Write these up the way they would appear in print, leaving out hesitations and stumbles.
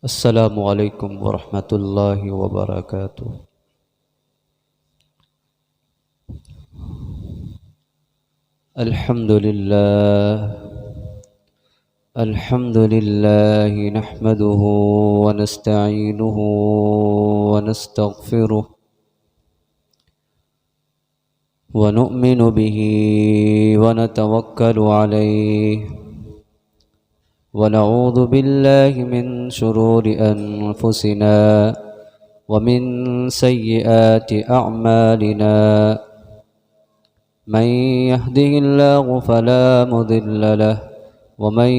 السلام علیکم ورحمۃ اللہ وبرکاتہ۔ الحمد للہ نحمده ونستعینه ونستغفره ونؤمن به ونتوکل علیہ ونعوذ باللہ من شرور انفسنا ومن سیئات اعمالنا من يهده الله فلا مضل له ومن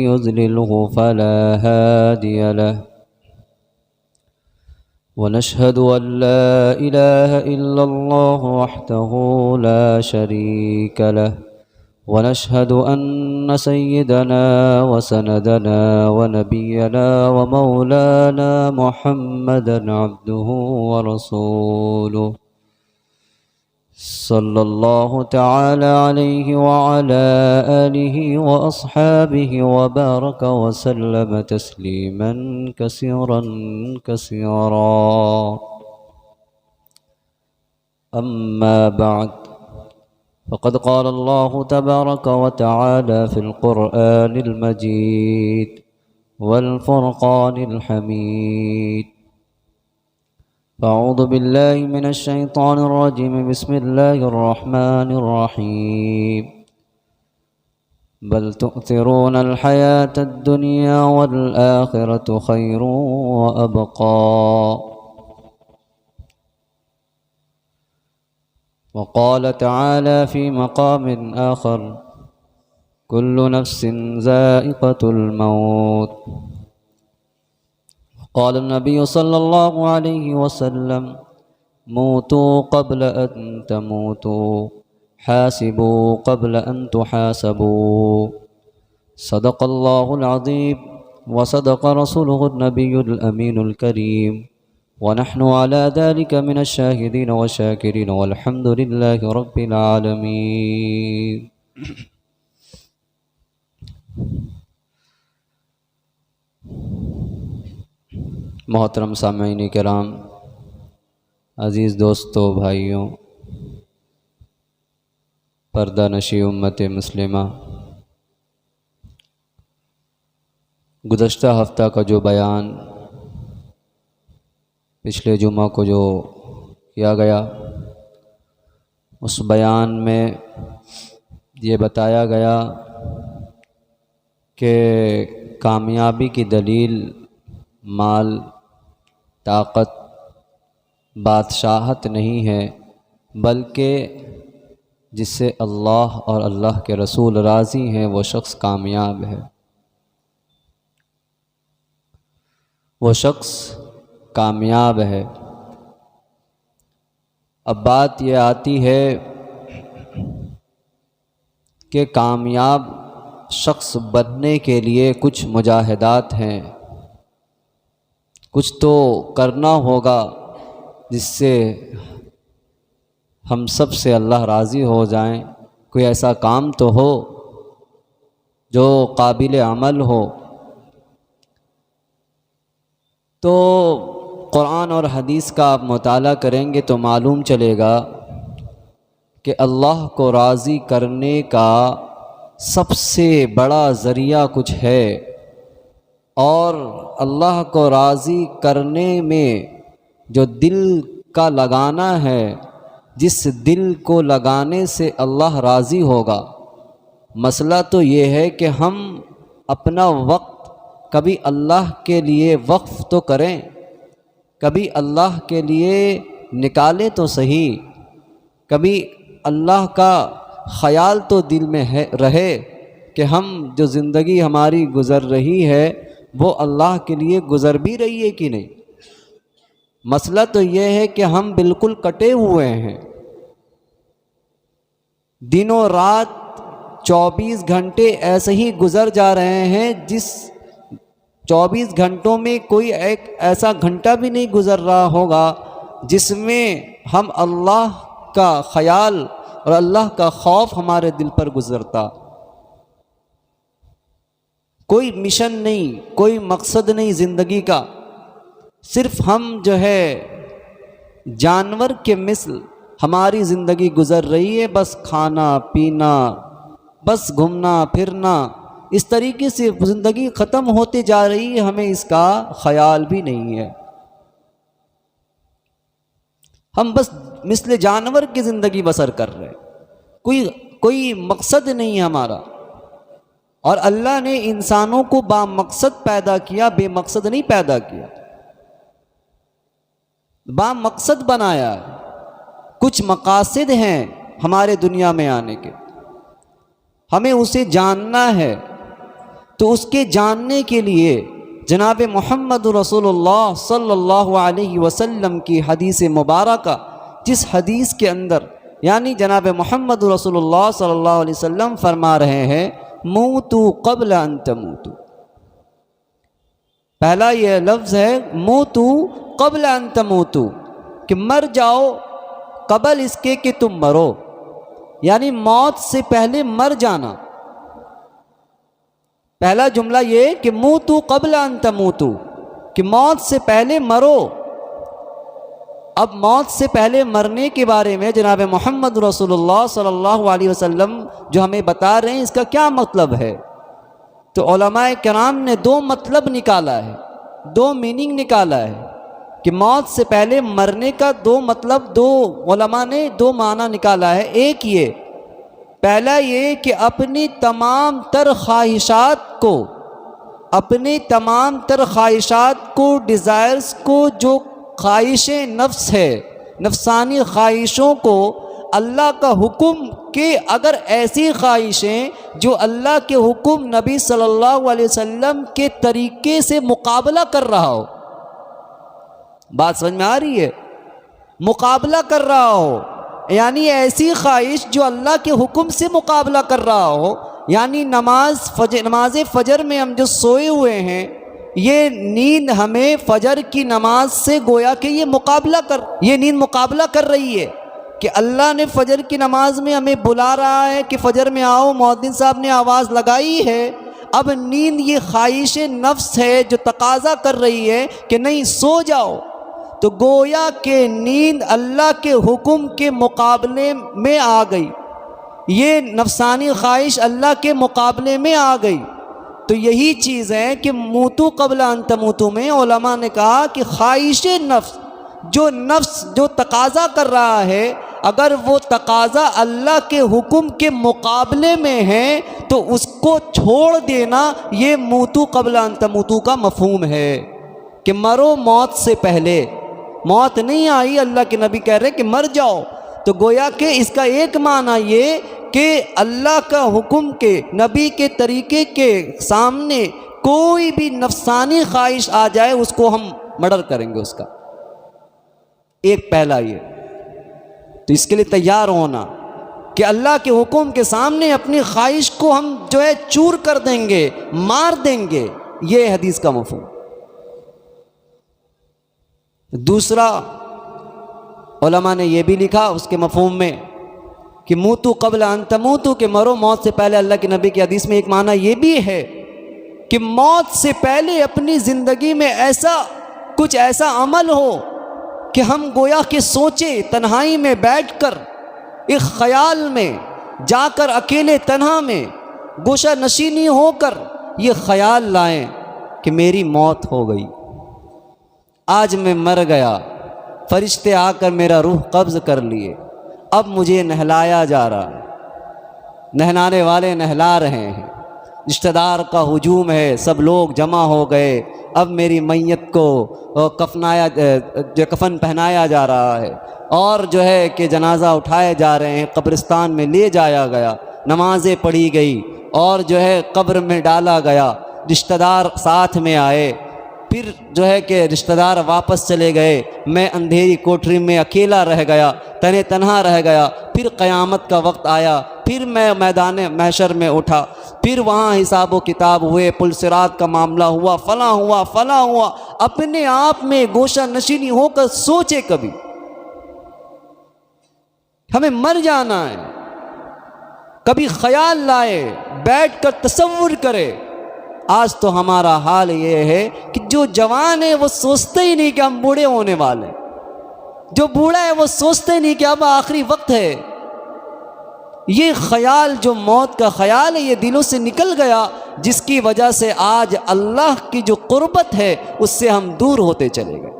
يضلله فلا هادي له ونشهد أن لا إله إلا الله وحده لا شريك له ونشهد أن سيدنا وسندنا ونبينا ومولانا محمدا عبده ورسوله صلى الله تعالى عليه وعلى آله وأصحابه وبارك وسلم تسليما كثيرا كثيرا. أما بعد، فقد قال الله تبارك وتعالى في القرآن المجيد والفرقان الحميد: أعوذ بالله من الشيطان الرجيم. بسم الله الرحمن الرحيم. بل تؤثرون الحياة الدنيا والآخرة خير وأبقى. وقال تعالى في مقام آخر: كل نفس ذائقة الموت. قال النبي صلى الله عليه وسلم: موتوا قبل أن تموتوا، حاسبوا قبل أن تحاسبوا. صدق الله العظيم وصدق رسوله النبي الأمين الكريم، ونحن على ذلك من الشاهدين والشاكرين، والحمد لله رب العالمين. محترم سامعین کرام، عزیز دوستو، بھائیوں، پردہ نشی امت مسلمہ، گزشتہ ہفتہ کا جو بیان پچھلے جمعہ کو جو کیا گیا، اس بیان میں یہ بتایا گیا کہ کامیابی کی دلیل مال، طاقت، بادشاہت نہیں ہے، بلکہ جس سے اللہ اور اللہ کے رسول راضی ہیں وہ شخص کامیاب ہے، وہ شخص کامیاب ہے۔ اب بات یہ آتی ہے کہ کامیاب شخص بننے کے لیے کچھ مجاہدات ہیں، کچھ تو کرنا ہوگا جس سے ہم سب سے اللہ راضی ہو جائیں۔ کوئی ایسا کام تو ہو جو قابل عمل ہو۔ تو قرآن اور حدیث کا آپ مطالعہ کریں گے تو معلوم چلے گا کہ اللہ کو راضی کرنے کا سب سے بڑا ذریعہ کچھ ہے، اور اللہ کو راضی کرنے میں جو دل کا لگانا ہے، جس دل کو لگانے سے اللہ راضی ہوگا۔ مسئلہ تو یہ ہے کہ ہم اپنا وقت کبھی اللہ کے لیے وقف تو کریں، کبھی اللہ کے لیے نکالیں تو صحیح، کبھی اللہ کا خیال تو دل میں رہے کہ ہم جو زندگی ہماری گزر رہی ہے وہ اللہ کے لیے گزر بھی رہی ہے کہ نہیں۔ مسئلہ تو یہ ہے کہ ہم بالکل کٹے ہوئے ہیں، دنوں رات 24 گھنٹے ایسے ہی گزر جا رہے ہیں، جس 24 گھنٹوں میں کوئی ایک ایسا گھنٹہ بھی نہیں گزر رہا ہوگا جس میں ہم اللہ کا خیال اور اللہ کا خوف ہمارے دل پر گزرتا۔ کوئی مشن نہیں، کوئی مقصد نہیں زندگی کا، صرف ہم جو ہے جانور کے مثل ہماری زندگی گزر رہی ہے، بس کھانا پینا، بس گھومنا پھرنا، اس طریقے سے زندگی ختم ہوتے جا رہی ہے، ہمیں اس کا خیال بھی نہیں ہے۔ ہم بس مثل جانور کی زندگی بسر کر رہے ہیں، کوئی مقصد نہیں ہے ہمارا۔ اور اللہ نے انسانوں کو با مقصد پیدا کیا، بے مقصد نہیں پیدا کیا، با مقصد بنایا۔ کچھ مقاصد ہیں ہمارے دنیا میں آنے کے، ہمیں اسے جاننا ہے، تو اس کے جاننے کے لیے جناب محمد رسول اللہ صلی اللہ علیہ وسلم کی حدیث مبارکہ، جس حدیث کے اندر یعنی جناب محمد رسول اللہ صلی اللہ علیہ وسلم فرما رہے ہیں موتو قبل ان تموتو۔ پہلا یہ لفظ ہے موتو قبل ان تموتو، کہ مر جاؤ قبل اس کے کہ تم مرو، یعنی موت سے پہلے مر جانا۔ پہلا جملہ یہ کہ موتو قبل ان تموتو، کہ موت سے پہلے مرو۔ اب موت سے پہلے مرنے کے بارے میں جناب محمد رسول اللہ صلی اللہ علیہ وسلم جو ہمیں بتا رہے ہیں، اس کا کیا مطلب ہے؟ تو علماء کرام نے دو مطلب نکالا ہے، دو میننگ نکالا ہے کہ موت سے پہلے مرنے کا دو مطلب، دو علماء نے دو معنی نکالا ہے۔ ایک یہ، پہلا یہ کہ اپنی تمام تر خواہشات کو، اپنی تمام تر خواہشات کو، ڈیزائرز کو، جو خواہش نفس ہے، نفسانی خواہشوں کو اللہ کا حکم کہ اگر ایسی خواہشیں جو اللہ کے حکم نبی صلی اللہ علیہ وسلم کے طریقے سے مقابلہ کر رہا ہو، بات سمجھ میں آ رہی ہے؟ مقابلہ کر رہا ہو، یعنی ایسی خواہش جو اللہ کے حکم سے مقابلہ کر رہا ہو، یعنی نماز فجر میں ہم جو سوئے ہوئے ہیں، یہ نیند ہمیں فجر کی نماز سے گویا کہ یہ نیند مقابلہ کر رہی ہے کہ اللہ نے فجر کی نماز میں ہمیں بلا رہا ہے کہ فجر میں آؤ، مؤذن صاحب نے آواز لگائی ہے۔ اب نیند یہ خواہش نفس ہے جو تقاضا کر رہی ہے کہ نہیں سو جاؤ، تو گویا کہ نیند اللہ کے حکم کے مقابلے میں آ گئی، یہ نفسانی خواہش اللہ کے مقابلے میں آ گئی۔ تو یہی چیز ہے کہ موتو قبل ان تموتو میں علماء نے کہا کہ خواہش نفس جو تقاضا کر رہا ہے، اگر وہ تقاضا اللہ کے حکم کے مقابلے میں ہے تو اس کو چھوڑ دینا، یہ موتو قبل ان تموتو کا مفہوم ہے کہ مرو موت سے پہلے۔ موت نہیں آئی، اللہ کے نبی کہہ رہے کہ مر جاؤ، تو گویا کہ اس کا ایک معنی یہ کہ اللہ کا حکم کے، نبی کے طریقے کے سامنے کوئی بھی نفسانی خواہش آ جائے اس کو ہم مرڈر کریں گے، اس کا ایک پہلا یہ۔ تو اس کے لیے تیار ہونا کہ اللہ کے حکم کے سامنے اپنی خواہش کو ہم جو ہے چور کر دیں گے، مار دیں گے، یہ حدیث کا مفہوم۔ دوسرا علماء نے یہ بھی لکھا اس کے مفہوم میں کہ موتو قبل ان تموتو، کہ مرو موت سے پہلے۔ اللہ کے نبی کی حدیث میں ایک معنی یہ بھی ہے کہ موت سے پہلے اپنی زندگی میں کچھ ایسا عمل ہو کہ ہم گویا کہ سوچیں، تنہائی میں بیٹھ کر، ایک خیال میں جا کر، اکیلے تنہا میں گوشہ نشینی ہو کر یہ خیال لائیں کہ میری موت ہو گئی، آج میں مر گیا، فرشتے آ کر میرا روح قبض کر لیے، اب مجھے نہلایا جا رہا ہے، نہلانے والے نہلا رہے ہیں، رشتہ دار کا ہجوم ہے، سب لوگ جمع ہو گئے، اب میری میت کو کفن پہنایا جا رہا ہے، اور جو ہے کہ جنازہ اٹھائے جا رہے ہیں، قبرستان میں لے جایا گیا، نمازیں پڑھی گئی، اور جو ہے قبر میں ڈالا گیا، رشتہ دار ساتھ میں آئے، پھر جو ہے کہ رشتہ دار واپس چلے گئے، میں اندھیری کوٹری میں اکیلا رہ گیا، تنہا رہ گیا، پھر قیامت کا وقت آیا، پھر میں میدان محشر میں اٹھا، پھر وہاں حساب و کتاب ہوئے، پل صراط کا معاملہ ہوا، فلاں ہوا۔ اپنے آپ میں گوشہ نشینی ہو کر سوچے، کبھی ہمیں مر جانا ہے، کبھی خیال لائے، بیٹھ کر تصور کرے، آج تو ہمارا حال یہ ہے کہ جو جوان ہے وہ سوچتے ہی نہیں کہ ہم بوڑھے ہونے والے ہیں، جو بوڑھا ہے وہ سوچتے ہی نہیں کہ اب آخری وقت ہے۔ یہ خیال جو موت کا خیال ہے یہ دلوں سے نکل گیا، جس کی وجہ سے آج اللہ کی جو قربت ہے اس سے ہم دور ہوتے چلے گئے۔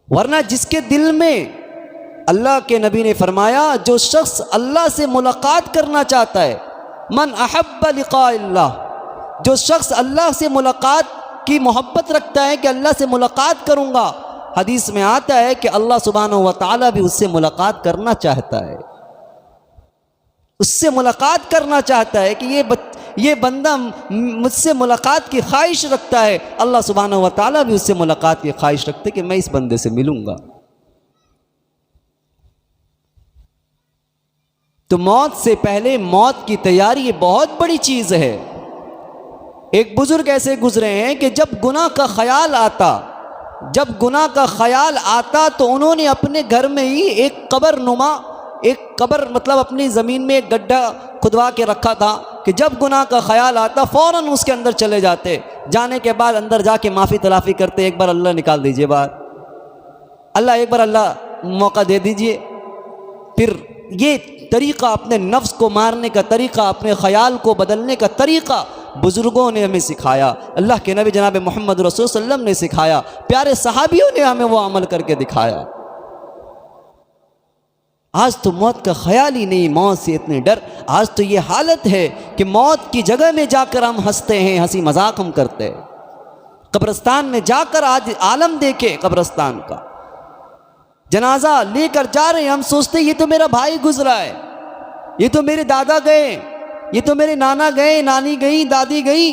ورنہ جس کے دل میں، اللہ کے نبی نے فرمایا، جو شخص اللہ سے ملاقات کرنا چاہتا ہے، من احب لقاء اللہ، جو شخص اللہ سے ملاقات کی محبت رکھتا ہے کہ اللہ سے ملاقات کروں گا، حدیث میں آتا ہے کہ اللہ سبحانہ و تعالیٰ بھی اس سے ملاقات کرنا چاہتا ہے، اس سے ملاقات کرنا چاہتا ہے کہ یہ بندہ مجھ سے ملاقات کی خواہش رکھتا ہے، اللہ سبحانہ و تعالیٰ بھی اس سے ملاقات کی خواہش رکھتے کہ میں اس بندے سے ملوں گا۔ تو موت سے پہلے موت کی تیاری یہ بہت بڑی چیز ہے۔ ایک بزرگ ایسے گزرے ہیں کہ جب گناہ کا خیال آتا تو انہوں نے اپنے گھر میں ہی ایک قبر مطلب اپنی زمین میں ایک گڈھا کھدوا کے رکھا تھا کہ جب گناہ کا خیال آتا فوراً اس کے اندر چلے جاتے، جانے کے بعد اندر جا کے معافی تلافی کرتے، ایک بار اللہ نکال دیجئے باہر، ایک بار اللہ موقع دے دیجئے۔ پھر یہ طریقہ، اپنے نفس کو مارنے کا طریقہ، اپنے خیال کو بدلنے کا طریقہ بزرگوں نے ہمیں سکھایا، اللہ کے نبی جناب محمد رسول صلی اللہ علیہ وسلم نے سکھایا، پیارے صحابیوں نے ہمیں وہ عمل کر کے دکھایا۔ آج تو موت کا خیال ہی نہیں، موت سے اتنے ڈر، آج تو یہ حالت ہے کہ موت کی جگہ میں جا کر ہم ہنستے ہیں، ہنسی مذاق ہم کرتے ہیں۔ قبرستان میں جا کر آج عالم دیکھے، قبرستان کا جنازہ لے کر جا رہے ہیں، ہم سوچتے ہیں یہ تو میرا بھائی گزرا ہے، یہ تو میرے دادا گئے، یہ تو میرے نانا گئے، نانی گئی، دادی گئی،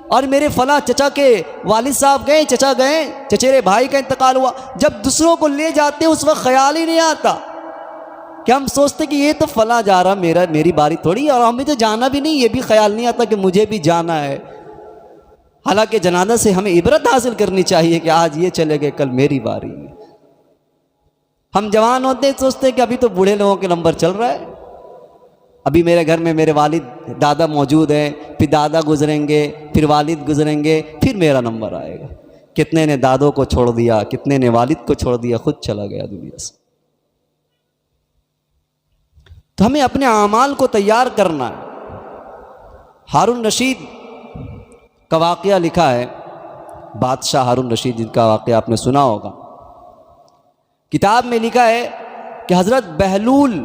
اور میرے فلاں چچا کے والد صاحب گئے، چچا گئے، چچیرے بھائی کا انتقال ہوا۔ جب دوسروں کو لے جاتے ہیں اس وقت خیال ہی نہیں آتا کہ ہم سوچتے کہ یہ تو فلاں جا رہا، میری باری تھوڑی، اور ہمیں تو جانا بھی نہیں، یہ بھی خیال نہیں آتا کہ مجھے بھی جانا ہے۔ حالانکہ جنازہ سے ہمیں عبرت حاصل کرنی چاہیے کہ آج یہ چلے گئے، کل میری باری ہے۔ ہم جوان ہوتے ہیں سوچتے کہ ابھی تو بوڑھے لوگوں کے نمبر چل رہا ہے، ابھی میرے گھر میں میرے والد دادا موجود ہیں، پھر دادا گزریں گے، پھر والد گزریں گے، پھر میرا نمبر آئے گا۔ کتنے نے دادوں کو چھوڑ دیا، کتنے نے والد کو چھوڑ دیا، خود چلا گیا دنیا سے۔ تو ہمیں اپنے اعمال کو تیار کرنا ہے۔ ہارون رشید کا واقعہ لکھا ہے، بادشاہ ہارون رشید جن کا واقعہ آپ نے سنا ہوگا، کتاب میں لکھا ہے کہ حضرت بہلول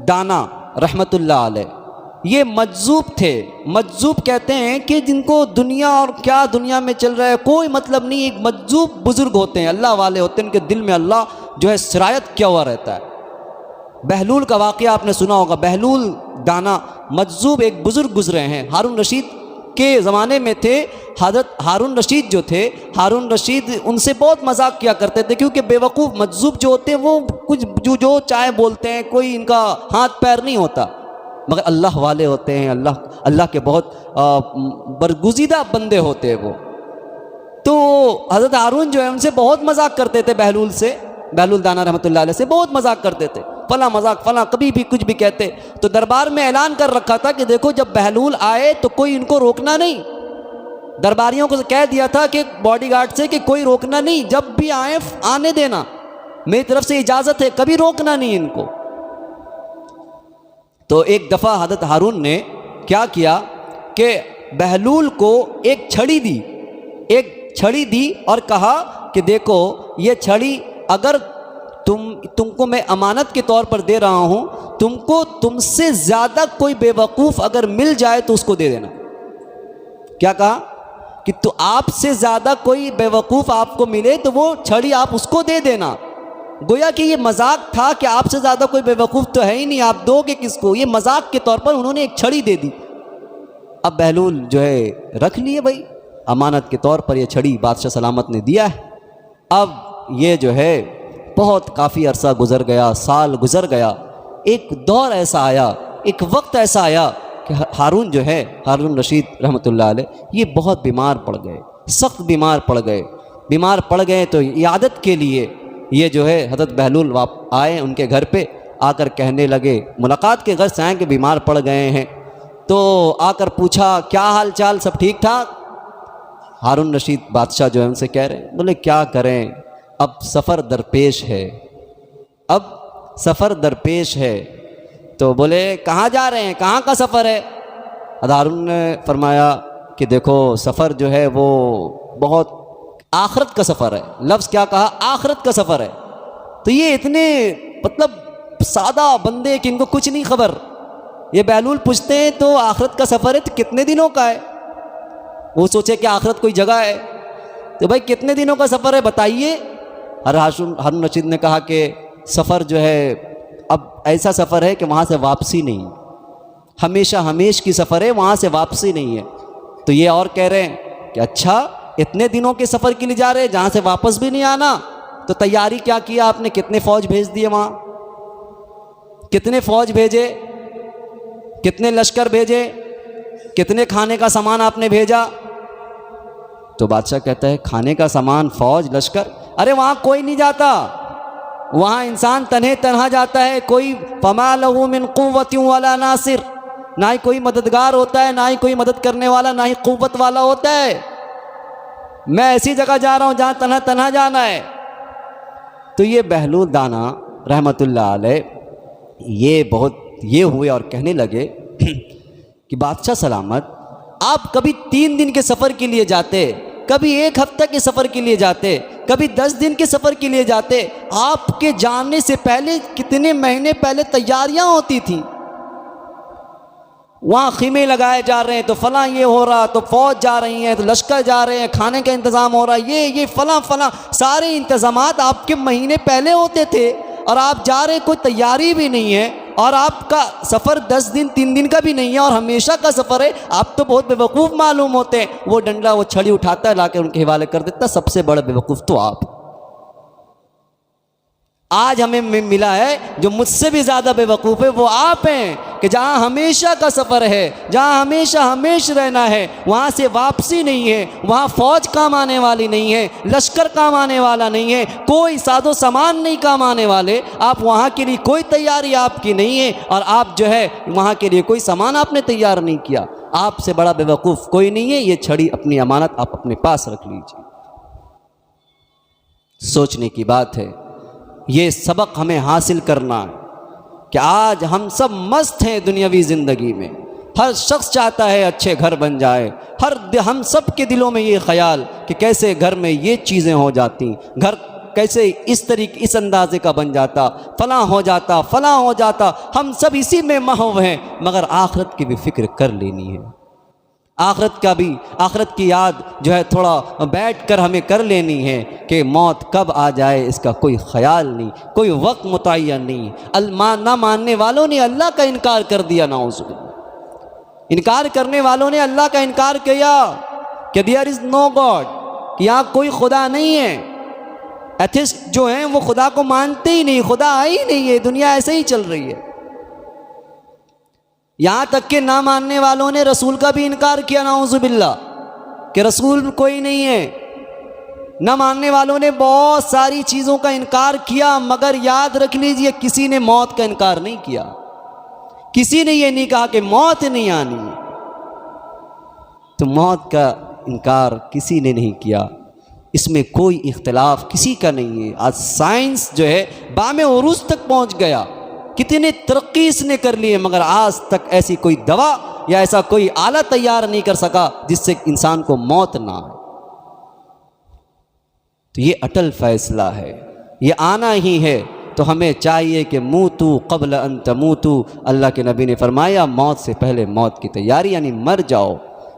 دانا رحمت اللہ علیہ یہ مجذوب تھے۔ مجذوب کہتے ہیں کہ جن کو دنیا اور کیا دنیا میں چل رہا ہے کوئی مطلب نہیں، ایک مجذوب بزرگ ہوتے ہیں، اللہ والے ہوتے ہیں، ان کے دل میں اللہ جو ہے سرایت کیا ہوا رہتا ہے۔ بہلول کا واقعہ آپ نے سنا ہوگا، بہلول دانا مجذوب ایک بزرگ گزرے ہیں، ہارون رشید کے زمانے میں تھے۔ حضرت ہارون رشید جو تھے، ہارون رشید ان سے بہت مذاق کیا کرتے تھے، کیونکہ بے وقوف مجذوب جو ہوتے ہیں وہ کچھ جو چاہے بولتے ہیں، کوئی ان کا ہاتھ پیر نہیں ہوتا، مگر اللہ والے ہوتے ہیں، اللہ کے بہت برگزیدہ بندے ہوتے ہیں وہ۔ تو حضرت ہارون جو ہے ان سے بہت مذاق کرتے تھے، بہلول دانا رحمۃ اللہ علیہ سے بہت مذاق کرتے تھے، فلاں مذاق فلاں، کبھی بھی کچھ بھی کہتے۔ تو دربار میں اعلان کر رکھا تھا کہ دیکھو جب بہلول آئے تو کوئی ان کو روکنا نہیں، درباریوں کو کہہ دیا تھا کہ باڈی گارڈ سے کہ کوئی روکنا نہیں، جب بھی آئیں آنے دینا، میری طرف سے اجازت ہے، کبھی روکنا نہیں ان کو۔ تو ایک دفعہ حضرت ہارون نے کیا کیا کہ بہلول کو ایک چھڑی دی اور کہا کہ دیکھو یہ چھڑی اگر تم کو میں امانت کے طور پر دے رہا ہوں، تم سے زیادہ کوئی بے وقوف اگر مل جائے تو اس کو دے دینا۔ کیا کہا کہ تو آپ سے زیادہ کوئی بے وقوف آپ کو ملے تو وہ چھڑی آپ اس کو دے دینا۔ گویا کہ یہ مذاق تھا کہ آپ سے زیادہ کوئی بے وقوف تو ہے ہی نہیں، آپ دو گے کس کو؟ یہ مذاق کے طور پر انہوں نے ایک چھڑی دے دی۔ اب بہلول جو ہے رکھ لیے، بھائی امانت کے طور پر یہ چھڑی بادشاہ سلامت نے دیا ہے۔ اب یہ جو ہے بہت کافی عرصہ گزر گیا، سال گزر گیا، ایک دور ایسا آیا، ایک وقت ایسا آیا کہ ہارون جو ہے، ہارون رشید رحمۃ اللہ علیہ، یہ بہت بیمار پڑ گئے، سخت بیمار پڑ گئے تو عیادت کے لیے یہ جو ہے حضرت بہلول آئے ان کے گھر پہ، آ کر کہنے لگے، ملاقات کے غرض سے آئیں کہ بیمار پڑ گئے ہیں، تو آ کر پوچھا کیا حال چال، سب ٹھیک ٹھاک؟ ہارون رشید بادشاہ جو ہے ان سے کہہ رہے ہیں، بولے کیا کریں، اب سفر درپیش ہے، اب سفر درپیش ہے۔ تو بولے کہاں جا رہے ہیں، کہاں کا سفر ہے؟ ہارون نے فرمایا کہ دیکھو سفر جو ہے وہ بہت آخرت کا سفر ہے۔ لفظ کیا کہا؟ آخرت کا سفر ہے۔ تو یہ اتنے مطلب سادہ بندے کہ ان کو کچھ نہیں خبر، یہ بہلول پوچھتے ہیں تو آخرت کا سفر ہے تو کتنے دنوں کا ہے؟ وہ سوچے کہ آخرت کوئی جگہ ہے، تو بھائی کتنے دنوں کا سفر ہے بتائیے۔ ہارون رشید نے کہا کہ سفر جو ہے اب ایسا سفر ہے کہ وہاں سے واپسی نہیں، ہمیشہ ہمیش کی سفر ہے، وہاں سے واپسی نہیں ہے۔ تو یہ اور کہہ رہے ہیں کہ اچھا اتنے دنوں کے سفر کے لیے جا رہے ہیں جہاں سے واپس بھی نہیں آنا، تو تیاری کیا کیا آپ نے، کتنے فوج بھیج دیے وہاں، کتنے فوج بھیجے، کتنے لشکر بھیجے، کتنے کھانے کا سامان آپ نے بھیجا؟ تو بادشاہ کہتا ہے کھانے کا سامان، فوج، لشکر، ارے وہاں کوئی نہیں جاتا، وہاں انسان تنہے تنہا جاتا ہے، کوئی فما لہ من قوت ولا ناصر، نہ ہی کوئی مددگار ہوتا ہے، نہ ہی کوئی مدد کرنے والا، نہ ہی قوت والا ہوتا ہے۔ میں ایسی جگہ جا رہا ہوں جہاں تنہا تنہا جانا ہے۔ تو یہ بہلول دانا رحمۃ اللہ علیہ یہ ہوئے اور کہنے لگے کہ بادشاہ سلامت، آپ کبھی 3 دن کے سفر کے لیے جاتے، کبھی 1 ہفتہ کے سفر کے لیے جاتے، کبھی 10 دن کے سفر کے لیے جاتے، آپ کے جانے سے پہلے کتنے مہینے پہلے تیاریاں ہوتی تھیں، وہاں خیمے لگائے جا رہے ہیں، تو فلاں یہ ہو رہا، تو فوج جا رہی ہیں، تو لشکر جا رہے ہیں، کھانے کا انتظام ہو رہا، یہ فلاں سارے انتظامات آپ کے مہینے پہلے ہوتے تھے، اور آپ جا رہے، کوئی تیاری بھی نہیں ہے، اور آپ کا سفر 10 دن 3 دن کا بھی نہیں ہے، اور ہمیشہ کا سفر ہے۔ آپ تو بہت بیوقوف معلوم ہوتے ہیں۔ وہ ڈنڈا، وہ چھڑی اٹھاتا ہے، لا کے ان کے حوالے کر دیتا، سب سے بڑا بیوقوف تو آپ۔ آج ہمیں ملا ہے جو مجھ سے بھی زیادہ بیوقوف ہے، وہ آپ ہیں، کہ جہاں ہمیشہ کا سفر ہے، جہاں ہمیشہ ہمیش رہنا ہے، وہاں سے واپسی نہیں ہے، وہاں فوج کام آنے والی نہیں ہے، لشکر کام آنے والا نہیں ہے، کوئی ساز و سامان نہیں کام آنے والے، آپ وہاں کے لیے کوئی تیاری آپ کی نہیں ہے، اور آپ جو ہے وہاں کے لیے کوئی سامان آپ نے تیار نہیں کیا۔ آپ سے بڑا بیوقوف کوئی نہیں ہے۔ یہ چھڑی اپنی امانت آپ اپنے پاس رکھ لیجیے۔ سوچنے کی بات ہے، یہ سبق ہمیں حاصل کرنا ہے کہ آج ہم سب مست ہیں دنیاوی زندگی میں، ہر شخص چاہتا ہے اچھے گھر بن جائے، ہم سب کے دلوں میں یہ خیال کہ کیسے گھر میں یہ چیزیں ہو جاتی، گھر کیسے اس طریقے اس اندازے کا بن جاتا، فلاں ہو جاتا، فلاں ہو جاتا، ہم سب اسی میں محو ہیں، مگر آخرت کی بھی فکر کر لینی ہے۔ آخرت کی یاد جو ہے تھوڑا بیٹھ کر ہمیں کر لینی ہے کہ موت کب آ جائے اس کا کوئی خیال نہیں، کوئی وقت متعین نہیں۔ نہ ماننے والوں نے اللہ کا انکار کر دیا، نعوذ باللہ، انکار کرنے والوں نے اللہ کا انکار کیا کہ دیئر از نو گاڈ، کہ یہاں کوئی خدا نہیں ہے۔ ایتھسٹ جو ہیں وہ خدا کو مانتے ہی نہیں، خدا ہے ہی نہیں ہے، دنیا ایسے ہی چل رہی ہے۔ یہاں تک کہ نہ ماننے والوں نے رسول کا بھی انکار کیا، نعوذ باللہ، کہ رسول کوئی نہیں ہے۔ نہ ماننے والوں نے بہت ساری چیزوں کا انکار کیا، مگر یاد رکھ لیجئے کسی نے موت کا انکار نہیں کیا، کسی نے یہ نہیں کہا کہ موت نہیں آنی۔ تو موت کا انکار کسی نے نہیں کیا، اس میں کوئی اختلاف کسی کا نہیں ہے۔ آج سائنس جو ہے بام عروج تک پہنچ گیا، کتنے ترقی اس نے کر لی ہے، مگر آج تک ایسی کوئی دوا یا ایسا کوئی آلہ تیار نہیں کر سکا جس سے انسان کو موت نہ آئے۔ تو یہ اٹل فیصلہ ہے، یہ آنا ہی ہے۔ تو ہمیں چاہیے کہ موتو قبل ان تموتو، اللہ کے نبی نے فرمایا موت سے پہلے موت کی تیاری، یعنی مر جاؤ،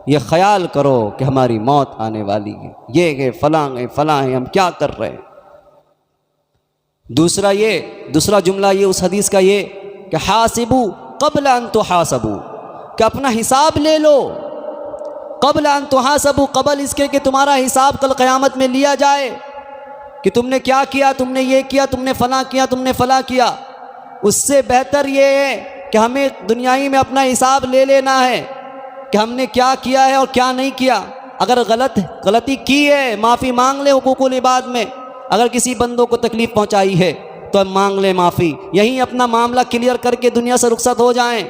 یہ خیال کرو کہ ہماری موت آنے والی ہے، یہ ہے فلاں ہے فلاں ہے، ہم کیا کر رہے ہیں۔ دوسرا جملہ یہ اس حدیث کا یہ کہ حاسبو قبل ان تحاسبو، کہ اپنا حساب لے لو، قبل ان تحاسبو، قبل اس کے کہ تمہارا حساب کل قیامت میں لیا جائے، کہ تم نے کیا کیا، تم نے یہ کیا، تم نے فلاں کیا، تم نے فلاں کیا۔ اس سے بہتر یہ ہے کہ ہمیں دنیائی میں اپنا حساب لے لینا ہے کہ ہم نے کیا کیا ہے اور کیا نہیں کیا۔ اگر غلطی کی ہے معافی مانگ لے حقوق العباد میں، اگر کسی بندوں کو تکلیف پہنچائی ہے تو مانگ لیں معافی، یہیں اپنا معاملہ کلیئر کر کے دنیا سے رخصت ہو جائیں۔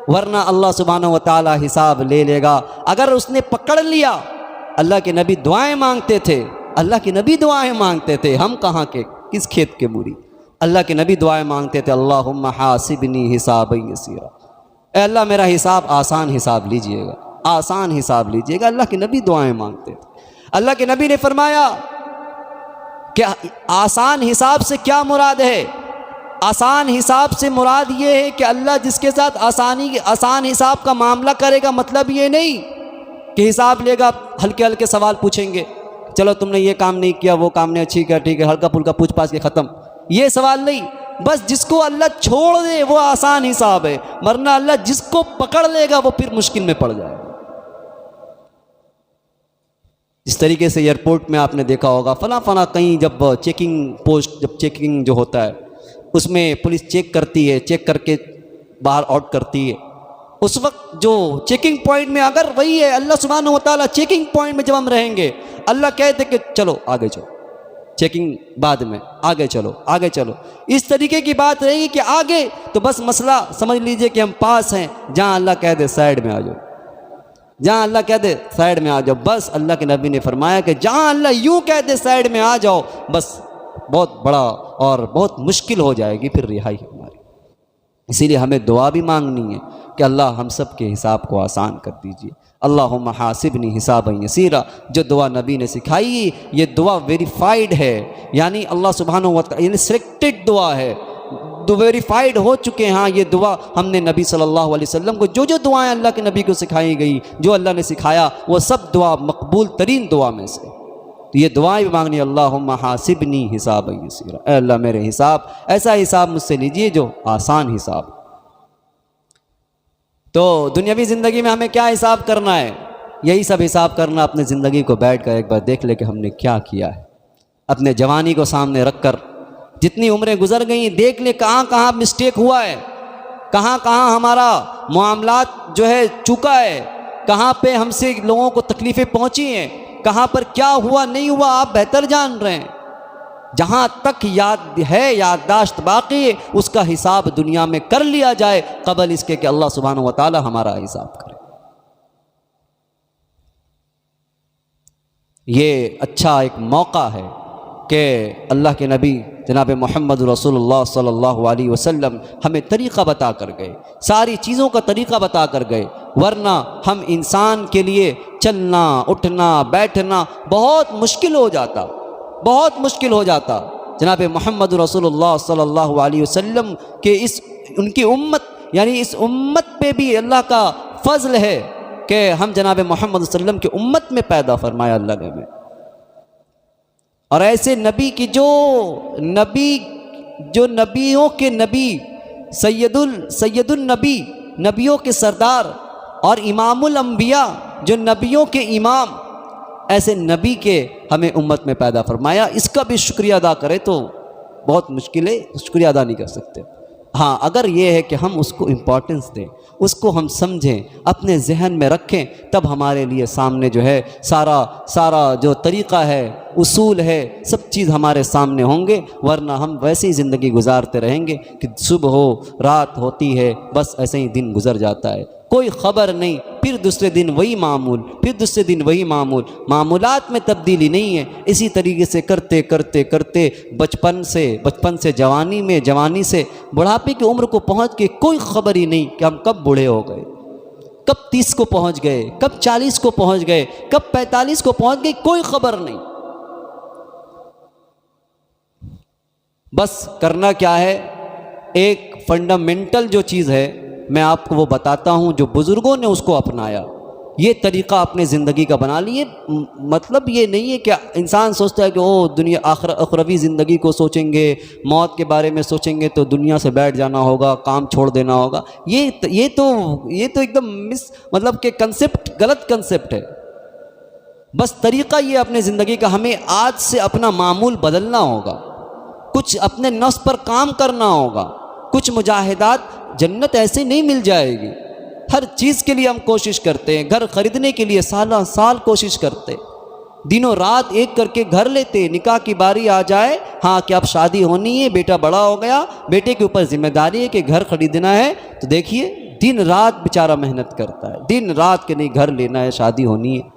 ورنہ اللہ سبحانہ و تعالی حساب لے لے گا۔ اگر اس نے پکڑ لیا، اللہ کے نبی دعائیں مانگتے تھے، اللہ کے نبی دعائیں مانگتے تھے، ہم کہاں کے، کس کھیت کے موری۔ اللہ کے نبی دعائیں مانگتے تھے، اللہم حاسبنی حسابا یسیرا، اے اللہ میرا حساب آسان حساب لیجئے گا، آسان حساب لیجئے گا۔ اللہ کے نبی دعائیں مانگتے تھے۔ اللہ کے نبی نے فرمایا کہ آسان حساب سے کیا مراد ہے؟ آسان حساب سے مراد یہ ہے کہ اللہ جس کے ساتھ آسان حساب کا معاملہ کرے گا، مطلب یہ نہیں کہ حساب لے گا، ہلکے ہلکے سوال پوچھیں گے، چلو تم نے یہ کام نہیں کیا، وہ کام نہیں، اچھی کیا، ٹھیک ہے، ہلکا پھلکا پوچھ پاچھ کے ختم، یہ سوال نہیں۔ بس جس کو اللہ چھوڑ دے وہ آسان حساب ہے، ورنہ اللہ جس کو پکڑ لے گا وہ پھر مشکل میں پڑ جائے گا۔ اس طریقے سے ایئرپورٹ میں آپ نے دیکھا ہوگا، فلاں کہیں جب چیکنگ پوسٹ، جب چیکنگ جو ہوتا ہے اس میں پولیس چیک کرتی ہے، چیک کر کے باہر آؤٹ کرتی ہے، اس وقت جو چیکنگ پوائنٹ میں اگر وہی ہے، اللہ سبحانہ و تعالیٰ چیکنگ پوائنٹ میں جب ہم رہیں گے، اللہ کہتے کہ چلو آگے چلو، چیکنگ بعد میں، آگے چلو آگے چلو، اس طریقے کی بات رہے گی کہ آگے تو بس مسئلہ سمجھ لیجئے کہ ہم پاس ہیں، جہاں اللہ کہہ دے سائڈ میں آ جاؤ، جہاں اللہ کہہ دے سائڈ میں آ جاؤ، بس اللہ کے نبی نے فرمایا کہ جہاں اللہ یوں کہہ دے سائڈ میں آ جاؤ، بس بہت بڑا اور بہت مشکل ہو جائے گی پھر رہائی ہماری۔ اسی لیے ہمیں دعا بھی مانگنی ہے کہ اللہ ہم سب کے حساب کو آسان کر دیجیے۔ اللہم حاسبنی حسابا یسیرا، جو دعا نبی نے سکھائی یہ دعا ویریفائیڈ ہے، یعنی اللہ سبحانہ و تعالی یعنی سلیکٹڈ دعا ہے، ویریفائیڈ ہو چکے ہیں۔ ہاں یہ دعا ہم نے نبی صلی اللہ علیہ وسلم کو جو دعائیں اللہ کے نبی کو سکھائی گئی، جو اللہ نے سکھایا، وہ سب دعا مقبول ترین دعا میں سے۔ تو یہ دعائیں بھی مانگنی، اللہم حاسبنی حسابا یسیرا، اے اللہ میرے حساب، ایسا حساب مجھ سے لیجئے جو آسان حساب۔ تو دنیاوی زندگی میں ہمیں کیا حساب کرنا ہے؟ یہی سب حساب کرنا، اپنے زندگی کو بیٹھ کر ایک بار دیکھ لے کہ ہم نے کیا کیا ہے، اپنے جوانی کو سامنے رکھ کر جتنی عمریں گزر گئیں دیکھ لے کہاں کہاں مسٹیک ہوا ہے، کہاں کہاں ہمارا معاملات جو ہے چکا ہے، کہاں پہ ہم سے لوگوں کو تکلیفیں پہنچی ہیں، کہاں پر کیا ہوا نہیں ہوا، آپ بہتر جان رہے ہیں۔ جہاں تک یاد ہے، یادداشت باقی ہے، اس کا حساب دنیا میں کر لیا جائے قبل اس کے کہ اللہ سبحانہ و تعالی ہمارا حساب کرے۔ یہ اچھا ایک موقع ہے کہ اللہ کے نبی جناب محمد رسول اللہ صلی اللہ علیہ وسلم ہمیں طریقہ بتا کر گئے، ساری چیزوں کا طریقہ بتا کر گئے، ورنہ ہم انسان کے لیے چلنا اٹھنا بیٹھنا بہت مشکل ہو جاتا، بہت مشکل ہو جاتا۔ جناب محمد رسول اللہ صلی اللہ علیہ وسلم کے ان کی امت، یعنی اس امت پہ بھی اللہ کا فضل ہے کہ ہم جناب محمد صلی اللہ علیہ وسلم کی امت میں پیدا فرمایا اللہ نے ہمیں، اور ایسے نبی کی جو نبیوں کے نبی، سید النبی، نبیوں کے سردار اور امام الانبیاء، جو نبیوں کے امام، ایسے نبی کے ہمیں امت میں پیدا فرمایا۔ اس کا بھی شکریہ ادا کرے تو بہت مشکل ہے، شکریہ ادا نہیں کر سکتے۔ ہاں اگر یہ ہے کہ ہم اس کو امپورٹنس دیں، اس کو ہم سمجھیں، اپنے ذہن میں رکھیں، تب ہمارے لیے سامنے جو ہے سارا جو طریقہ ہے، اصول ہے، سب چیز ہمارے سامنے ہوں گے، ورنہ ہم ویسے ہی زندگی گزارتے رہیں گے کہ صبح ہو رات ہوتی ہے، بس ایسے ہی دن گزر جاتا ہے، کوئی خبر نہیں، پھر دوسرے دن وہی معمول، پھر دوسرے دن وہی معمول، معمولات میں تبدیلی نہیں ہے۔ اسی طریقے سے کرتے کرتے کرتے بچپن سے جوانی میں، جوانی سے بڑھاپے کی عمر کو پہنچ کے کوئی خبر ہی نہیں کہ ہم کب بوڑھے ہو گئے، کب 30 کو پہنچ گئے، کب 40 کو پہنچ گئے، کب 45 کو پہنچ گئے، کوئی خبر نہیں۔ بس کرنا کیا ہے، ایک فنڈامنٹل جو چیز ہے میں آپ کو وہ بتاتا ہوں جو بزرگوں نے اس کو اپنایا، یہ طریقہ اپنے زندگی کا بنا لیے۔ مطلب یہ نہیں ہے کہ انسان سوچتا ہے کہ دنیا اخروی زندگی کو سوچیں گے، موت کے بارے میں سوچیں گے تو دنیا سے بیٹھ جانا ہوگا، کام چھوڑ دینا ہوگا، یہ تو ایک دم مطلب کہ کنسپٹ، غلط کنسپٹ ہے۔ بس طریقہ یہ اپنے زندگی کا، ہمیں آج سے اپنا معمول بدلنا ہوگا، کچھ اپنے نفس پر کام کرنا ہوگا، کچھ مجاہدات، جنت ایسے نہیں مل جائے گی۔ ہر چیز کے لیے ہم کوشش کرتے ہیں، گھر خریدنے کے لیے سال کوشش کرتے، دنوں رات ایک کر کے گھر لیتے، نکاح کی باری آ جائے، ہاں کہ اب شادی ہونی ہے، بیٹا بڑا ہو گیا، بیٹے کے اوپر ذمہ داری ہے کہ گھر خریدنا ہے، تو دیکھیے دن رات بیچارہ محنت کرتا ہے، دن رات، کہ نہیں گھر لینا ہے، شادی ہونی ہے،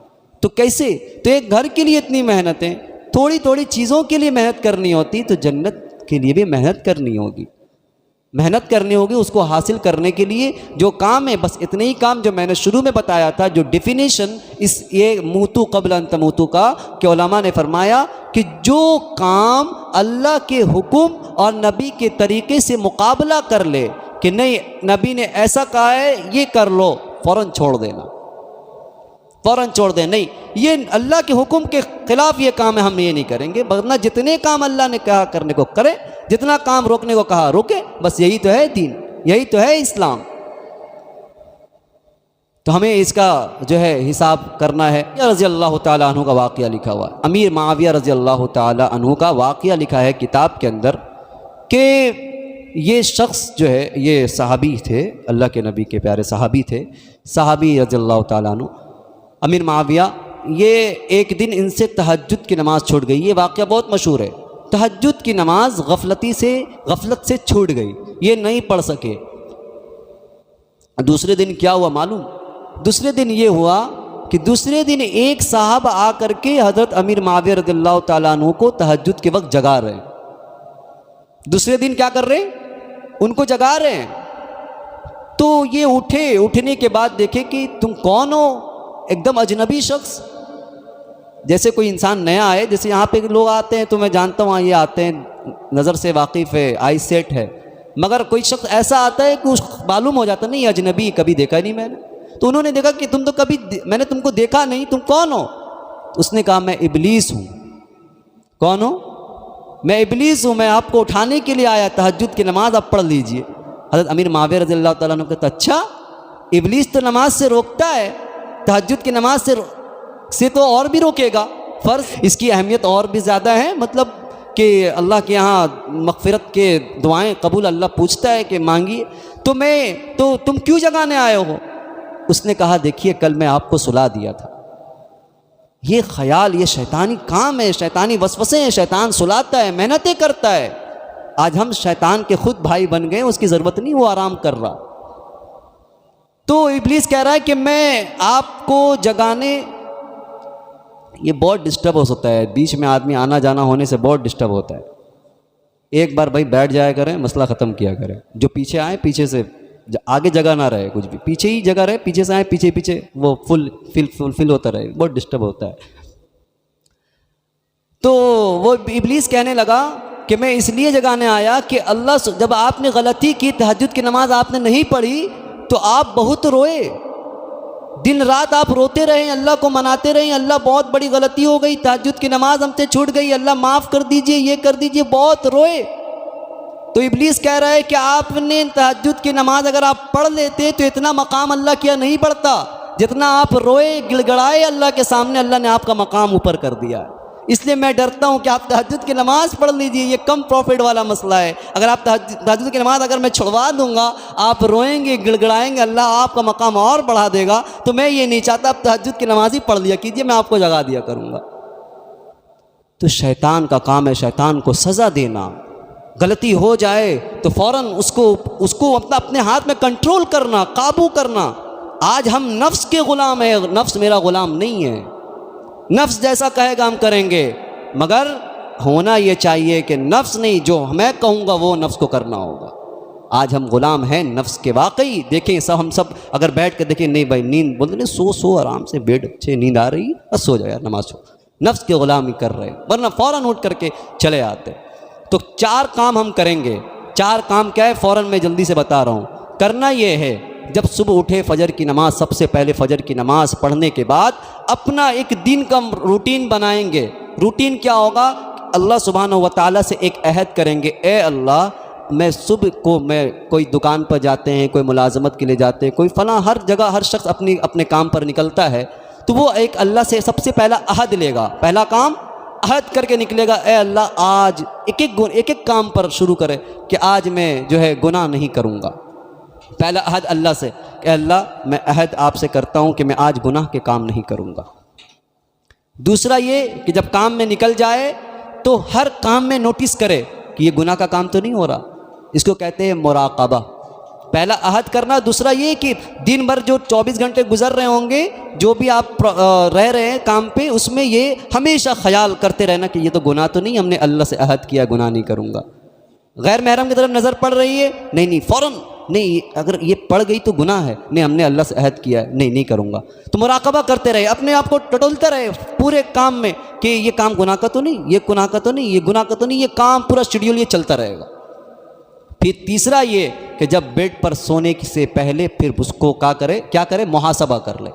تو کیسے؟ تو ایک گھر کے لیے اتنی محنتیں، تھوڑی تھوڑی چیزوں کے لیے محنت کرنی ہوتی، تو جنت کے لیے بھی محنت کرنی ہوگی، محنت کرنی ہوگی اس کو حاصل کرنے کے لیے۔ جو کام ہے بس اتنے ہی کام جو میں نے شروع میں بتایا تھا، جو ڈیفینیشن اس یہ موتو قبل ان تموتو کا، کہ علماء نے فرمایا کہ جو کام اللہ کے حکم اور نبی کے طریقے سے مقابلہ کر لے، کہ نہیں نبی نے ایسا کہا ہے یہ کر لو، فوراً چھوڑ دینا، فوراً چھوڑ دیں، نہیں یہ اللہ کے حکم کے خلاف یہ کام ہے، ہم یہ نہیں کریں گے، ورنہ جتنے کام اللہ نے کہا کرنے کو کریں، جتنا کام روکنے کو کہا روکے، بس یہی تو ہے دین، یہی تو ہے اسلام۔ تو ہمیں اس کا جو ہے حساب کرنا ہے۔ رضی اللہ تعالیٰ عنہ کا واقعہ لکھا ہوا ہے، امیر معاویہ رضی اللہ تعالیٰ عنہ کا واقعہ لکھا ہے کتاب کے اندر، کہ یہ شخص جو ہے یہ صحابی تھے، اللہ کے نبی کے پیارے صحابی تھے، صحابی رضی اللہ تعالیٰ عنہ امیر معاویہ، یہ ایک دن ان سے تہجد کی نماز چھوٹ گئی۔ یہ واقعہ بہت مشہور ہے، تہجد کی نماز غفلت سے چھوٹ گئی، یہ نہیں پڑھ سکے۔ دوسرے دن کیا ہوا معلوم؟ دوسرے دن یہ ہوا کہ دوسرے دن ایک صاحب آ کر کے حضرت امیر معاویہ رضی اللہ تعالیٰ عنہ کو تہجد کے وقت جگا رہے ہیں۔ دوسرے دن کیا کر رہے ہیں؟ ان کو جگا رہے ہیں۔ تو یہ اٹھے، اٹھنے کے بعد دیکھے کہ تم کون ہو؟ ایک دم اجنبی شخص، جیسے کوئی انسان نیا آئے، جیسے یہاں پہ لوگ آتے ہیں تو میں جانتا ہوں یہ آتے ہیں، نظر سے واقف ہے، آئی سیٹ ہے، مگر کوئی شخص ایسا آتا ہے کہ اس معلوم ہو جاتا نہیں اجنبی، کبھی دیکھا نہیں میں نے۔ تو انہوں نے دیکھا کہ تم تو کبھی میں نے تم کو دیکھا نہیں، تم کون ہو؟ اس نے کہا میں ابلیس ہوں۔ کون ہو؟ میں ابلیس ہوں، میں آپ کو اٹھانے کے لیے آیا، تہجد کی نماز آپ پڑھ لیجئے۔ حضرت امیر معاویہ رضی اللہ تعالیٰ عنہ کہتا اچھا، ابلیس تو نماز سے روکتا ہے، تہجد کی نماز سے تو اور بھی روکے گا، فرض اس کی اہمیت اور بھی زیادہ ہے، مطلب کہ اللہ کے یہاں مغفرت کے دعائیں قبول اللہ پوچھتا ہے کہ مانگیے، تو تم کیوں جگانے آئے ہو؟ اس نے کہا دیکھیے کل میں آپ کو سلا دیا تھا۔ یہ خیال، یہ شیطانی کام ہے، شیطانی وسوسے ہیں، شیطان سلاتا ہے، محنتیں کرتا ہے۔ آج ہم شیطان کے خود بھائی بن گئے، اس کی ضرورت نہیں، وہ آرام کر رہا۔ تو ابلیس کہہ رہا ہے کہ میں آپ کو جگانے، یہ بہت ڈسٹرب ہو سکتا ہے، بیچ میں آدمی آنا جانا ہونے سے بہت ڈسٹرب ہوتا ہے۔ ایک بار بھائی بیٹھ جایا کریں، مسئلہ ختم کیا کریں، جو پیچھے آئیں پیچھے سے، آگے جگہ نہ رہے، کچھ بھی پیچھے ہی جگہ رہے، پیچھے سے آئیں پیچھے وہ فل ہوتا رہے، بہت ڈسٹرب ہوتا ہے۔ تو وہ ابلیس کہنے لگا کہ میں اس لیے جگانے آیا کہ اللہ جب آپ نے غلطی کی، تہجد کی نماز آپ نے نہیں پڑھی تو آپ بہت روئے، دن رات آپ روتے رہے، اللہ کو مناتے رہے، اللہ بہت بڑی غلطی ہو گئی، تہجد کی نماز ہم سے چھوٹ گئی، اللہ معاف کر دیجئے، یہ کر دیجئے، بہت روئے۔ تو ابلیس کہہ رہا ہے کہ آپ نے تہجد کی نماز اگر آپ پڑھ لیتے تو اتنا مقام اللہ کیا نہیں پڑھتا، جتنا آپ روئے گڑ گڑائے اللہ کے سامنے، اللہ نے آپ کا مقام اوپر کر دیا ہے۔ اس لیے میں ڈرتا ہوں کہ آپ تہجد کی نماز پڑھ لیجئے، یہ کم پروفٹ والا مسئلہ ہے۔ اگر آپ تہجد کی نماز اگر میں چھڑوا دوں گا، آپ روئیں گے، گڑ گڑائیں گے، اللہ آپ کا مقام اور بڑھا دے گا، تو میں یہ نہیں چاہتا، آپ تہجد کی نماز ہی پڑھ لیا کیجئے، میں آپ کو جگا دیا کروں گا۔ تو شیطان کا کام ہے شیطان کو سزا دینا، غلطی ہو جائے تو فوراً اس کو اپنے ہاتھ میں کنٹرول کرنا، قابو کرنا۔ آج ہم نفس کے غلام ہیں، نفس میرا غلام نہیں ہے، نفس جیسا کہے گا ہم کریں گے، مگر ہونا یہ چاہیے کہ نفس نہیں، جو میں کہوں گا وہ نفس کو کرنا ہوگا۔ آج ہم غلام ہیں نفس کے، واقعی دیکھیں ہم سب اگر بیٹھ کے دیکھیں، نہیں بھائی نیند بولتے نہیں، سو آرام سے بیٹھ، اچھے نیند آ رہی ہے، بس سو جائے، نماز چھوڑ، نفس کے غلامی کر رہے، ورنہ فوراً اٹھ کر کے چلے آتے۔ تو 4 کام ہم کریں گے، 4 کام کیا ہے فوراً میں جلدی سے بتا رہا ہوں۔ کرنا یہ ہے، جب صبح اٹھے فجر کی نماز، سب سے پہلے فجر کی نماز پڑھنے کے بعد اپنا ایک دن کا روٹین بنائیں گے۔ روٹین کیا ہوگا؟ اللہ سبحانہ و تعالیٰ سے ایک عہد کریں گے، اے اللہ میں صبح کو، میں کوئی دکان پر جاتے ہیں، کوئی ملازمت کے لیے جاتے ہیں، کوئی فلاں، ہر جگہ ہر شخص اپنے کام پر نکلتا ہے، تو وہ ایک اللہ سے سب سے پہلا عہد لے گا، پہلا کام عہد کر کے نکلے گا، اے اللہ آج ایک کام پر شروع کرے کہ آج میں جو ہے گناہ نہیں کروں گا۔ پہلا عہد اللہ سے کہ اے اللہ میں عہد آپ سے کرتا ہوں کہ میں آج گناہ کے کام نہیں کروں گا۔ دوسرا یہ کہ جب کام میں نکل جائے تو ہر کام میں نوٹس کرے کہ یہ گناہ کا کام تو نہیں ہو رہا، اس کو کہتے ہیں مراقبہ۔ پہلا عہد کرنا، دوسرا یہ کہ دن بھر جو 24 گھنٹے گزر رہے ہوں گے، جو بھی آپ رہ رہے ہیں کام پہ، اس میں یہ ہمیشہ خیال کرتے رہنا کہ یہ تو گناہ تو نہیں، ہم نے اللہ سے عہد کیا گناہ نہیں کروں گا۔ غیر محرم کی طرف نظر پڑ رہی ہے، نہیں فوراً نہیں، اگر یہ پڑ گئی تو گناہ ہے، نہیں ہم نے اللہ سے عہد کیا ہے، نہیں کروں گا۔ تو مراقبہ کرتے رہے، اپنے آپ کو ٹٹولتے رہے پورے کام میں کہ یہ کام گناہ کا تو نہیں، یہ گناہ کا تو نہیں، یہ گناہ کا تو نہیں، یہ کام پورا شیڈیول یہ چلتا رہے گا۔ پھر تیسرا یہ کہ جب بیڈ پر سونے سے پہلے پھر اس کو کیا کرے، محاسبہ کر لے،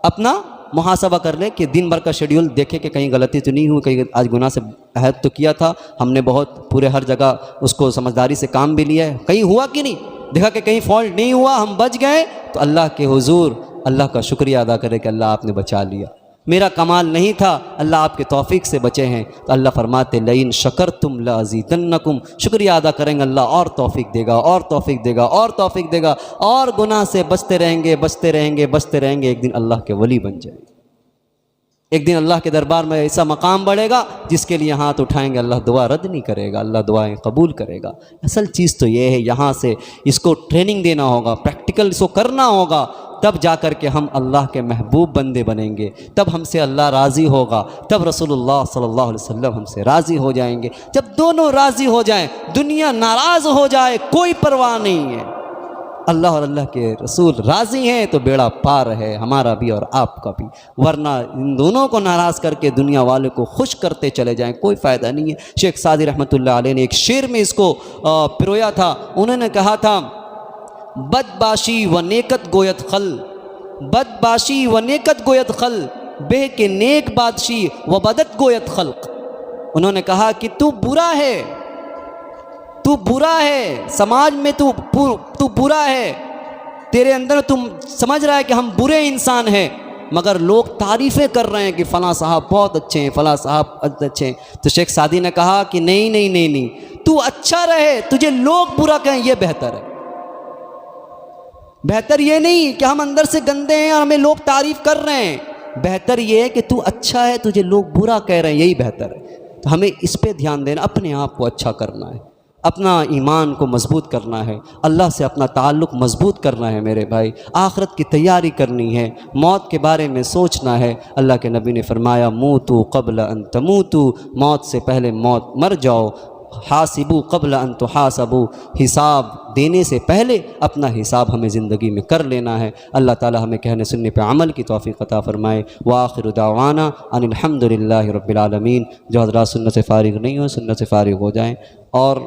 اپنا محاسبہ کر لے کہ دن بھر کا شیڈیول دیکھے کہ کہیں غلطی تو نہیں ہوئی، کہیں آج گناہ سے عہد تو کیا تھا ہم نے، بہت پورے ہر جگہ اس کو سمجھداری سے کام بھی لیا ہے، کہیں ہوا کہ نہیں، دیکھا کہ کہیں فالٹ نہیں ہوا، ہم بچ گئے، تو اللہ کے حضور اللہ کا شکریہ ادا کرے کہ اللہ آپ نے بچا لیا، میرا کمال نہیں تھا، اللہ آپ کے توفیق سے بچے ہیں۔ تو اللہ فرماتے لئن شکرتم لازیدنکم، شکریہ ادا کریں گے اللہ اور توفیق دے گا، اور توفیق دے گا، اور توفیق دے گا، اور گناہ سے بچتے رہیں گے، بچتے رہیں گے، بچتے رہیں گے، ایک دن اللہ کے ولی بن جائیں گے، ایک دن اللہ کے دربار میں ایسا مقام بڑھے گا جس کے لیے ہاتھ اٹھائیں گے اللہ دعا رد نہیں کرے گا، اللہ دعائیں قبول کرے گا۔ اصل چیز تو یہ ہے، یہاں سے اس کو ٹریننگ دینا ہوگا، پریکٹیکل اس کو کرنا ہوگا، تب جا کر کے ہم اللہ کے محبوب بندے بنیں گے، تب ہم سے اللہ راضی ہوگا، تب رسول اللہ صلی اللہ علیہ وسلم ہم سے راضی ہو جائیں گے۔ جب دونوں راضی ہو جائیں، دنیا ناراض ہو جائے، کوئی پرواہ نہیں ہے، اللہ اور اللہ کے رسول راضی ہیں تو بیڑا پار ہے ہمارا بھی اور آپ کا بھی، ورنہ ان دونوں کو ناراض کر کے دنیا والے کو خوش کرتے چلے جائیں کوئی فائدہ نہیں ہے۔ شیخ سعدی رحمۃ اللہ علیہ نے ایک شعر میں اس کو پرویا تھا، انہوں نے کہا تھا بدباشی و نیکت گویت خل، بدباشی و نیکت گویت خل، بے کے نیک بادشی و بدت گویت خلق۔ انہوں نے کہا کہ تو برا ہے، تو برا ہے، سماج میں تو برا ہے، تیرے اندر تم سمجھ رہا ہے کہ ہم برے انسان ہیں، مگر لوگ تعریفیں کر رہے ہیں کہ فلاں صاحب بہت اچھے ہیں، فلاں صاحب اچھے ہیں۔ تو شیخ سعدی نے کہا کہ نہیں، تو اچھا رہے، تجھے لوگ برا کہیں یہ بہتر ہے، بہتر یہ نہیں کہ ہم اندر سے گندے ہیں اور ہمیں لوگ تعریف کر رہے ہیں، بہتر یہ ہے کہ تو اچھا ہے، تجھے لوگ برا کہہ رہے ہیں، یہی بہتر ہے۔ تو ہمیں اس پہ دھیان دینا، اپنے آپ کو اچھا کرنا ہے، اپنا ایمان کو مضبوط کرنا ہے، اللہ سے اپنا تعلق مضبوط کرنا ہے میرے بھائی، آخرت کی تیاری کرنی ہے، موت کے بارے میں سوچنا ہے۔ اللہ کے نبی نے فرمایا موتو قبل ان تموتو، موت سے پہلے موت مر جاؤ، حاسبو قبل ان تحاسبو، حساب دینے سے پہلے اپنا حساب ہمیں زندگی میں کر لینا ہے۔ اللہ تعالی ہمیں کہنے سننے پہ عمل کی توفیق عطا فرمائے۔ وآخر دعوانا ان الحمد للہ رب العالمین۔ جو حضرات سنت سے فارغ نہیں ہو سنت سے فارغ ہو جائیں، اور